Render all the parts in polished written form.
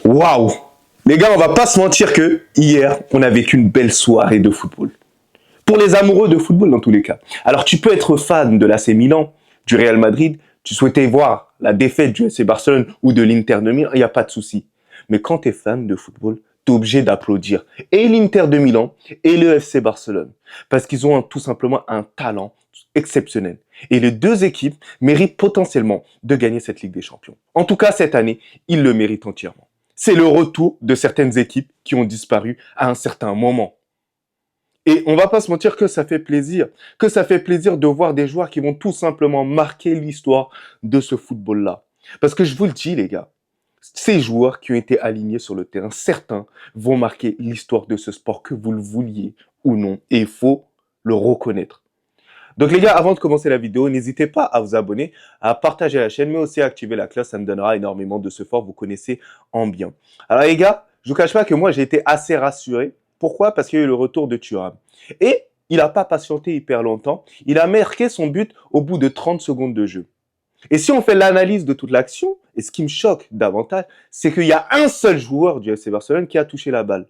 Waouh! Les gars, on va pas se mentir que hier, on a vécu une belle soirée de football. Pour les amoureux de football dans tous les cas. Alors tu peux être fan de l'AC Milan, du Real Madrid, tu souhaitais voir la défaite du FC Barcelone ou de l'Inter de Milan, il n'y a pas de souci. Mais quand tu es fan de football, tu es obligé d'applaudir et l'Inter de Milan et le FC Barcelone. Parce qu'ils ont tout simplement un talent exceptionnel. Et les deux équipes méritent potentiellement de gagner cette Ligue des Champions. En tout cas, cette année, ils le méritent entièrement. C'est le retour de certaines équipes qui ont disparu à un certain moment. Et on va pas se mentir que ça fait plaisir. Que ça fait plaisir de voir des joueurs qui vont tout simplement marquer l'histoire de ce football-là. Parce que je vous le dis, les gars, ces joueurs qui ont été alignés sur le terrain, certains vont marquer l'histoire de ce sport, que vous le vouliez ou non. Et il faut le reconnaître. Donc les gars, avant de commencer la vidéo, n'hésitez pas à vous abonner, à partager la chaîne, mais aussi à activer la cloche, ça me donnera énormément de ce fort, vous connaissez en bien. Alors les gars, je vous cache pas que moi j'ai été assez rassuré. Pourquoi? Parce qu'il y a eu le retour de Thuram. Et il n'a pas patienté hyper longtemps, il a marqué son but au bout de 30 secondes de jeu. Et si on fait l'analyse de toute l'action, et ce qui me choque davantage, c'est qu'il y a un seul joueur du FC Barcelone qui a touché la balle.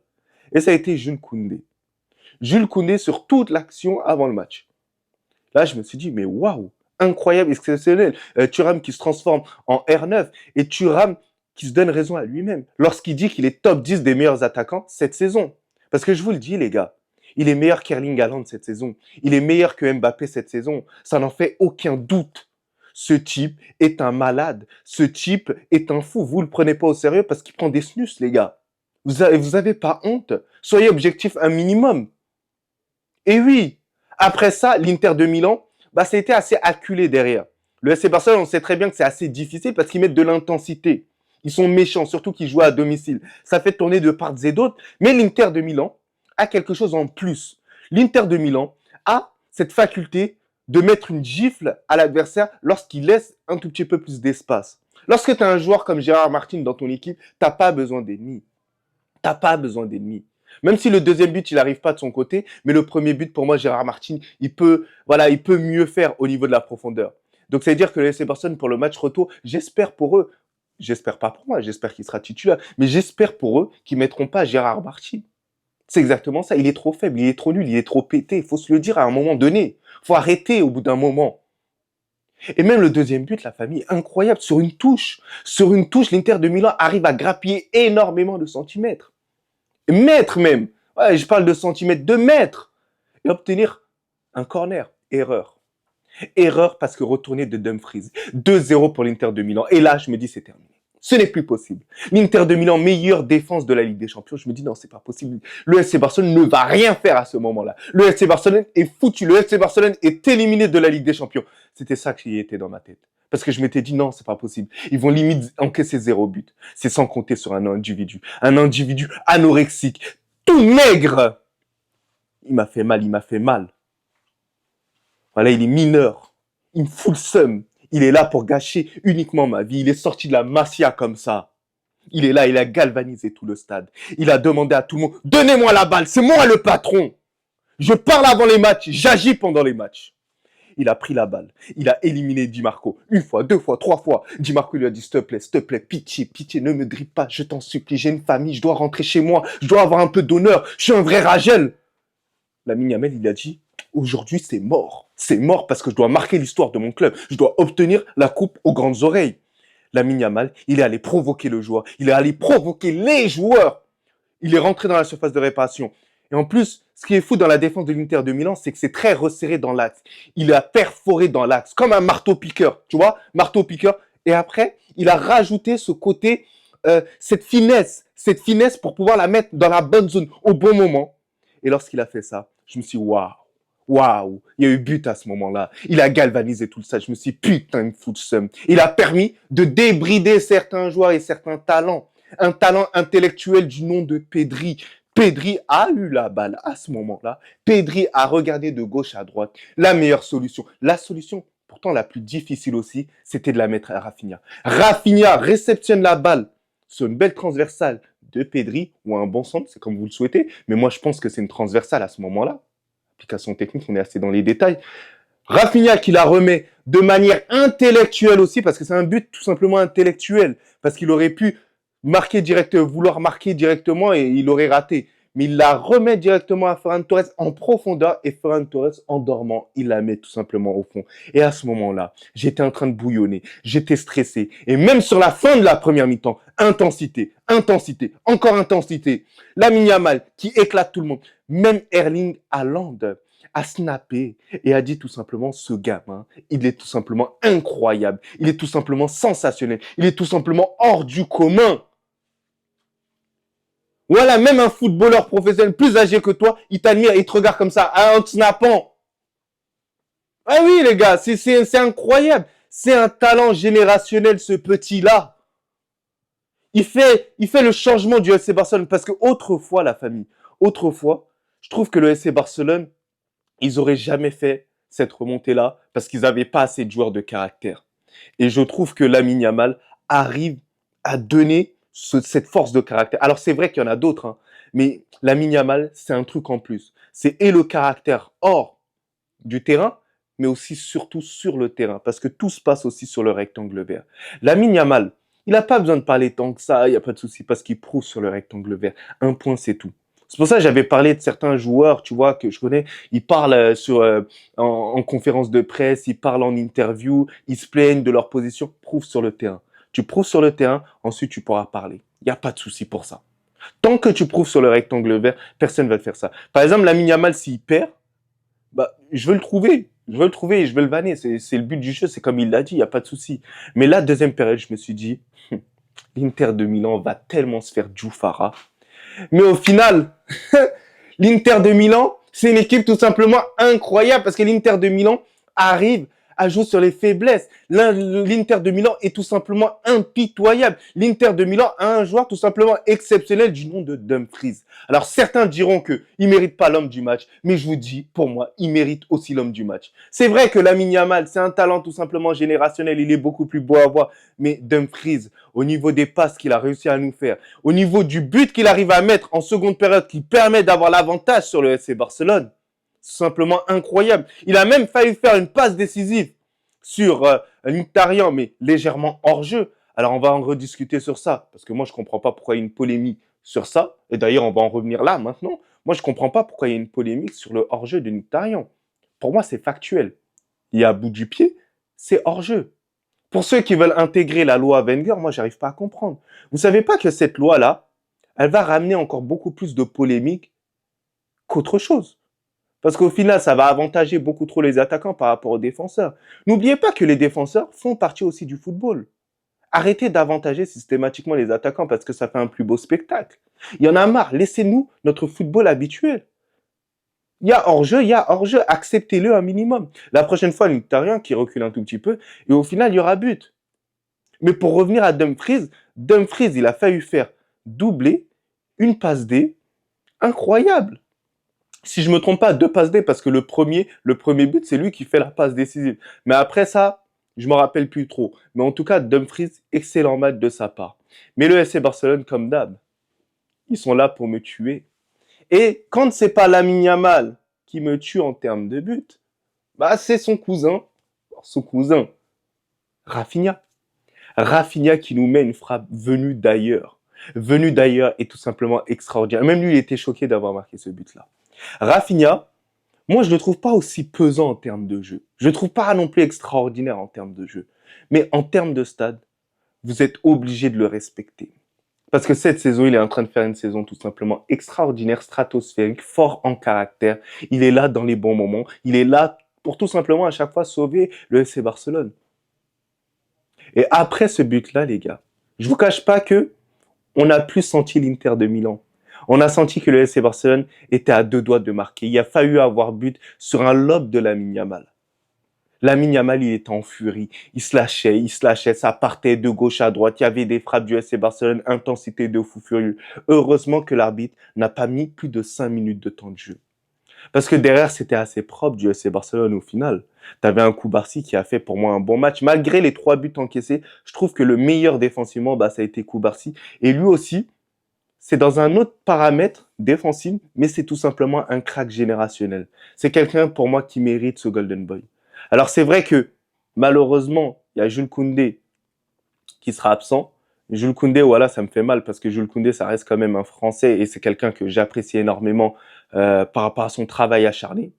Et ça a été Jules Koundé. Jules Koundé sur toute l'action avant le match. Là, je me suis dit, mais waouh, incroyable, exceptionnel. Thuram qui se transforme en R9 et Thuram qui se donne raison à lui-même lorsqu'il dit qu'il est top 10 des meilleurs attaquants cette saison. Parce que je vous le dis, les gars, il est meilleur qu'Erling Haaland cette saison. Il est meilleur que Mbappé cette saison. Ça n'en fait aucun doute. Ce type est un malade. Ce type est un fou. Vous ne le prenez pas au sérieux parce qu'il prend des snus, les gars. Vous avez pas honte. Soyez objectif un minimum. Et oui, après ça, l'Inter de Milan, ça a été assez acculé derrière. Le FC Barcelone, on sait très bien que c'est assez difficile parce qu'ils mettent de l'intensité. Ils sont méchants, surtout qu'ils jouent à domicile. Ça fait tourner de part et d'autre. Mais l'Inter de Milan a quelque chose en plus. L'Inter de Milan a cette faculté de mettre une gifle à l'adversaire lorsqu'il laisse un tout petit peu plus d'espace. Lorsque tu as un joueur comme Gérard Martin dans ton équipe, tu n'as pas besoin d'ennemis. Tu n'as pas besoin d'ennemis. Même si le deuxième but, il n'arrive pas de son côté, mais le premier but, pour moi, Gérard Martin, il peut mieux faire au niveau de la profondeur. Donc, ça veut dire que le FC Barcelone, pour le match retour, j'espère pour eux, j'espère pas pour moi, j'espère qu'il sera titulaire, mais j'espère pour eux qu'ils mettront pas Gérard Martin. C'est exactement ça. Il est trop faible, il est trop nul, il est trop pété. Il faut se le dire à un moment donné. Il faut arrêter au bout d'un moment. Et même le deuxième but, la famille, incroyable, sur une touche. Sur une touche, l'Inter de Milan arrive à grappiller énormément de centimètres. Mètres même. Ouais, je parle de centimètres, de mètres. Et obtenir un corner. Erreur. Erreur parce que retourner de Dumfries. 2-0 pour l'Inter de Milan. Et là, je me dis, c'est terminé. Ce n'est plus possible. L'Inter de Milan, meilleure défense de la Ligue des Champions. Je me dis, non, c'est pas possible. Le FC Barcelone ne va rien faire à ce moment-là. Le FC Barcelone est foutu. Le FC Barcelone est éliminé de la Ligue des Champions. C'était ça qui était dans ma tête. Parce que je m'étais dit, non, c'est pas possible. Ils vont limite encaisser 0 but. C'est sans compter sur un individu. Un individu anorexique, tout maigre. Il m'a fait mal, il m'a fait mal. Voilà, il est mineur. Il me fout le seum. Il est là pour gâcher uniquement ma vie. Il est sorti de la Masia comme ça. Il est là, il a galvanisé tout le stade. Il a demandé à tout le monde, donnez-moi la balle, c'est moi le patron. Je parle avant les matchs, j'agis pendant les matchs. Il a pris la balle. Il a éliminé Di Marco. Une fois, deux fois, trois fois. Di Marco lui a dit, s'il te plaît, pitié, pitié, ne me dribble pas, je t'en supplie, j'ai une famille, je dois rentrer chez moi, je dois avoir un peu d'honneur, je suis un vrai Ragel. Lamine Yamal, il a dit, aujourd'hui c'est mort. C'est mort parce que je dois marquer l'histoire de mon club. Je dois obtenir la coupe aux grandes oreilles. Lamine Yamal, il est allé provoquer le joueur. Il est allé provoquer les joueurs. Il est rentré dans la surface de réparation. Et en plus, ce qui est fou dans la défense de l'Inter de Milan, c'est que c'est très resserré dans l'axe. Il a perforé dans l'axe, comme un marteau-piqueur, tu vois, marteau-piqueur. Et après, il a rajouté ce côté, cette finesse pour pouvoir la mettre dans la bonne zone, au bon moment. Et lorsqu'il a fait ça, je me suis dit, waouh, waouh, il y a eu but à ce moment-là. Il a galvanisé tout ça. Je me suis dit, putain, il me fout le seum. Il a permis de débrider certains joueurs et certains talents. Un talent intellectuel du nom de Pedri. Pedri a eu la balle à ce moment-là. Pedri a regardé de gauche à droite. La meilleure solution. La solution, pourtant la plus difficile aussi, c'était de la mettre à Rafinha. Rafinha réceptionne la balle sur une belle transversale de Pedri ou un bon centre, c'est comme vous le souhaitez. Mais moi, je pense que c'est une transversale à ce moment-là. Application technique, on est assez dans les détails. Rafinha qui la remet de manière intellectuelle aussi, parce que c'est un but tout simplement intellectuel, parce qu'il aurait pu vouloir marquer directement et il aurait raté. Mais il la remet directement à Ferran Torres en profondeur et Ferran Torres, en dormant, il la met tout simplement au fond. Et à ce moment-là, j'étais en train de bouillonner, j'étais stressé. Et même sur la fin de la première mi-temps, intensité, intensité, encore intensité. Lamine Yamal qui éclate tout le monde. Même Erling Haaland a snappé et a dit tout simplement, ce gamin, il est tout simplement incroyable. Il est tout simplement sensationnel. Il est tout simplement hors du commun. Voilà, même un footballeur professionnel plus âgé que toi, il t'admire et il te regarde comme ça, en te snappant. Ah oui, les gars, c'est incroyable. C'est un talent générationnel, ce petit-là. Il fait le changement du FC Barcelone parce que autrefois, la famille, autrefois, je trouve que le FC Barcelone, ils auraient jamais fait cette remontée-là parce qu'ils n'avaient pas assez de joueurs de caractère. Et je trouve que Lamine Yamal arrive à donner cette force de caractère. Alors c'est vrai qu'il y en a d'autres, hein, mais Lamine Yamal, c'est un truc en plus. C'est et le caractère hors du terrain, mais aussi surtout sur le terrain, parce que tout se passe aussi sur le rectangle vert. Lamine Yamal, il n'a pas besoin de parler tant que ça, il n'y a pas de souci, parce qu'il prouve sur le rectangle vert. Un point, c'est tout. C'est pour ça que j'avais parlé de certains joueurs, tu vois, que je connais. Ils parlent en conférence de presse, ils parlent en interview, ils se plaignent de leur position. Prouve sur le terrain. Tu prouves sur le terrain, ensuite tu pourras parler. Il n'y a pas de souci pour ça. Tant que tu prouves sur le rectangle vert, personne ne va te faire ça. Par exemple, Lamine Yamal, s'il perd, bah, je veux le trouver. Je veux le trouver et je veux le vanner. C'est le but du jeu, c'est comme il l'a dit, il n'y a pas de souci. Mais là, deuxième période, je me suis dit, l'Inter de Milan va tellement se faire Djoufara. Mais au final, l'Inter de Milan, c'est une équipe tout simplement incroyable parce que l'Inter de Milan arrive à jouer sur les faiblesses. L'Inter de Milan est tout simplement impitoyable. L'Inter de Milan a un joueur tout simplement exceptionnel du nom de Dumfries. Alors certains diront que il mérite pas l'homme du match, mais je vous dis, pour moi, il mérite aussi l'homme du match. C'est vrai que Lamine Yamal, c'est un talent tout simplement générationnel, il est beaucoup plus beau à voir, mais Dumfries, au niveau des passes qu'il a réussi à nous faire, au niveau du but qu'il arrive à mettre en seconde période qui permet d'avoir l'avantage sur le FC Barcelone, c'est simplement incroyable. Il a même failli faire une passe décisive sur Mkhitaryan, mais légèrement hors jeu. Alors on va en rediscuter sur ça, parce que moi je comprends pas pourquoi il y a une polémique sur ça. Et d'ailleurs on va en revenir là maintenant. Moi je comprends pas pourquoi il y a une polémique sur le hors-jeu de Mkhitaryan. Pour moi c'est factuel. Il y a à bout du pied, c'est hors-jeu. Pour ceux qui veulent intégrer la loi Wenger, moi j'arrive pas à comprendre. Vous savez pas que cette loi-là, elle va ramener encore beaucoup plus de polémiques qu'autre chose. Parce qu'au final, ça va avantager beaucoup trop les attaquants par rapport aux défenseurs. N'oubliez pas que les défenseurs font partie aussi du football. Arrêtez d'avantager systématiquement les attaquants parce que ça fait un plus beau spectacle. Il y en a marre, laissez-nous notre football habituel. Il y a hors-jeu, il y a hors-jeu, acceptez-le un minimum. La prochaine fois, l'Italien qui recule un tout petit peu, et au final, il y aura but. Mais pour revenir à Dumfries, Dumfries, il a fallu faire doubler une passe D incroyable. Si je me trompe pas, deux passes D parce que le premier but, c'est lui qui fait la passe décisive. Mais après ça, je me rappelle plus trop. Mais en tout cas, Dumfries, excellent match de sa part. Mais le FC Barcelone, comme d'hab, ils sont là pour me tuer. Et quand c'est pas Lamine Yamal qui me tue en termes de but, bah c'est son cousin, Rafinha. Rafinha qui nous met une frappe venue d'ailleurs. Venue d'ailleurs est tout simplement extraordinaire. Même lui, il était choqué d'avoir marqué ce but-là. Rafinha, moi, je ne le trouve pas aussi pesant en termes de jeu. Je ne le trouve pas non plus extraordinaire en termes de jeu. Mais en termes de stade, vous êtes obligé de le respecter. Parce que cette saison, il est en train de faire une saison tout simplement extraordinaire, stratosphérique, fort en caractère. Il est là dans les bons moments. Il est là pour tout simplement à chaque fois sauver le FC Barcelone. Et après ce but-là, les gars, je vous cache pas que on a plus senti l'Inter de Milan. On a senti que le FC Barcelone était à deux doigts de marquer. Il a fallu avoir but sur un lob de Lamine Yamal. Lamine Yamal, il était en furie. Il se lâchait, ça partait de gauche à droite. Il y avait des frappes du FC Barcelone, intensité de fou furieux. Heureusement que l'arbitre n'a pas mis plus de 5 minutes de temps de jeu. Parce que derrière, c'était assez propre du FC Barcelone au final. T'avais un Koubarsi qui a fait pour moi un bon match. Malgré les 3 buts encaissés, je trouve que le meilleur défensivement, ça a été Koubarsi. Et lui aussi, c'est dans un autre paramètre défensif, mais c'est tout simplement un crack générationnel. C'est quelqu'un pour moi qui mérite ce Golden Boy. Alors c'est vrai que malheureusement, il y a Jules Koundé qui sera absent, Jules Koundé, voilà, ça me fait mal parce que Jules Koundé, ça reste quand même un Français et c'est quelqu'un que j'apprécie énormément par rapport à son travail acharné.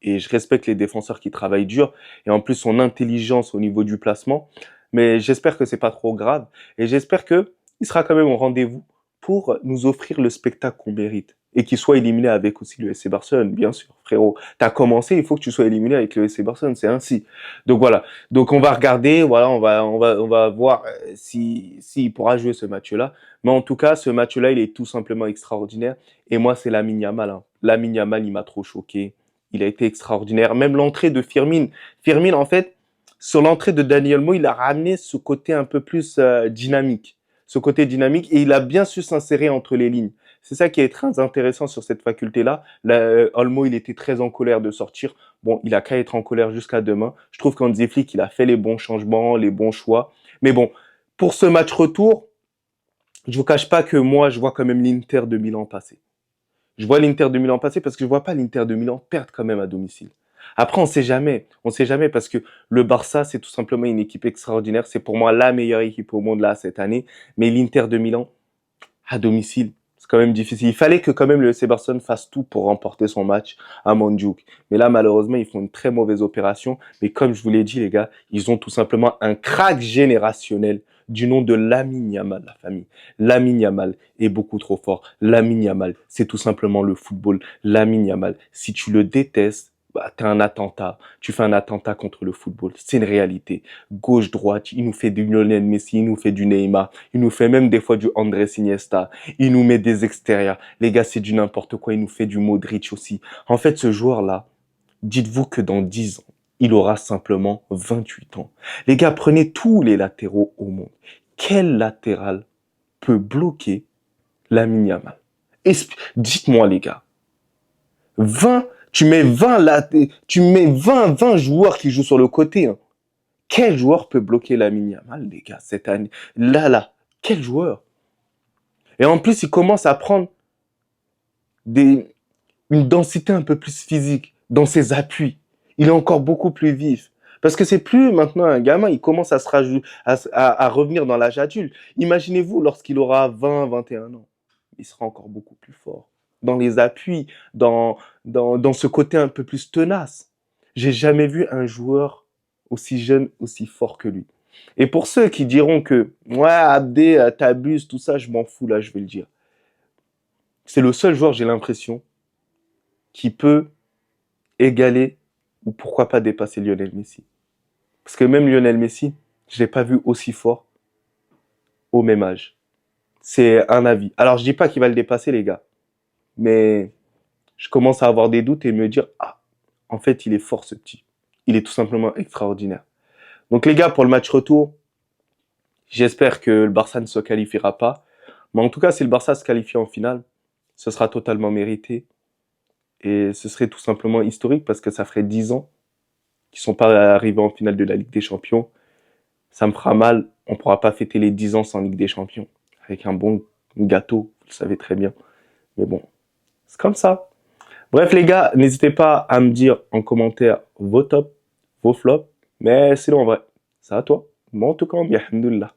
Et je respecte les défenseurs qui travaillent dur et en plus son intelligence au niveau du placement. Mais j'espère que c'est pas trop grave et j'espère que il sera quand même au rendez-vous pour nous offrir le spectacle qu'on mérite et qu'il soit éliminé avec aussi le FC Barcelone, bien sûr, frérot. T'as commencé, il faut que tu sois éliminé avec le FC Barcelone, c'est ainsi. Donc voilà. Donc on va regarder, voilà, on va voir si s'il pourra jouer ce match-là. Mais en tout cas, ce match-là, il est tout simplement extraordinaire. Et moi, c'est Lamine Yamal. Hein. Lamine Yamal, il m'a trop choqué. Il a été extraordinaire. Même l'entrée de Firmine. Firmine, en fait, sur l'entrée de Daniel Mo, il a ramené ce côté un peu plus dynamique. Ce côté dynamique et il a bien su s'insérer entre les lignes. C'est ça qui est très intéressant sur cette faculté-là. Olmo, il était très en colère de sortir. Bon, il a qu'à être en colère jusqu'à demain. Je trouve qu'Hansi Flick, il a fait les bons changements, les bons choix. Mais bon, pour ce match retour, je vous cache pas que moi, je vois quand même l'Inter de Milan passer. Je vois l'Inter de Milan passer parce que je vois pas l'Inter de Milan perdre quand même à domicile. Après, on sait jamais parce que le Barça, c'est tout simplement une équipe extraordinaire. C'est pour moi la meilleure équipe au monde là cette année. Mais l'Inter de Milan, à domicile, c'est quand même difficile. Il fallait que quand même le FC Barcelone fasse tout pour remporter son match à Montjuic. Mais là, malheureusement, ils font une très mauvaise opération. Mais comme je vous l'ai dit, les gars, ils ont tout simplement un crack générationnel du nom de Lamine Yamal, la famille. Lamine Yamal est beaucoup trop fort. Lamine Yamal, c'est tout simplement le football. Lamine Yamal, si tu le détestes, bah, t'es un attentat. Tu fais un attentat contre le football. C'est une réalité. Gauche-droite, il nous fait du Lionel Messi, il nous fait du Neymar, il nous fait même des fois du Andrés Iniesta, il nous met des extérieurs. Les gars, c'est du n'importe quoi, il nous fait du Modric aussi. En fait, ce joueur-là, dites-vous que dans 10 ans, il aura simplement 28 ans. Les gars, prenez tous les latéraux au monde. Quel latéral peut bloquer Lamine Yamal? Dites-moi, les gars. 20, tu mets 20 joueurs qui jouent sur le côté. Hein. Quel joueur peut bloquer Lamine Yamal, les gars, cette année? Là, quel joueur? Et en plus, il commence à prendre des, une densité un peu plus physique dans ses appuis. Il est encore beaucoup plus vif. Parce que c'est plus maintenant un gamin, il commence à à revenir dans l'âge adulte. Imaginez-vous lorsqu'il aura 20, 21 ans. Il sera encore beaucoup plus fort. Dans les appuis, dans ce côté un peu plus tenace. J'ai jamais vu un joueur aussi jeune, aussi fort que lui. Et pour ceux qui diront que, ouais, Abdé, t'abuses, tout ça, je m'en fous, là, je vais le dire. C'est le seul joueur, j'ai l'impression, qui peut égaler ou pourquoi pas dépasser Lionel Messi. Parce que même Lionel Messi, je l'ai pas vu aussi fort au même âge. C'est un avis. Alors je dis pas qu'il va le dépasser les gars, mais je commence à avoir des doutes et me dire ah, en fait, il est fort ce petit. Il est tout simplement extraordinaire. Donc les gars, pour le match retour, j'espère que le Barça ne se qualifiera pas. Mais en tout cas, si le Barça se qualifie en finale, ce sera totalement mérité. Et ce serait tout simplement historique parce que ça ferait 10 ans qu'ils sont pas arrivés en finale de la Ligue des Champions. Ça me fera mal. On pourra pas fêter les 10 ans sans Ligue des Champions. Avec un bon gâteau, vous le savez très bien. Mais bon, c'est comme ça. Bref les gars, n'hésitez pas à me dire en commentaire vos tops, vos flops. Mais sinon en vrai, c'est à toi. Moi en tout cas, bien, alhamdoulilah.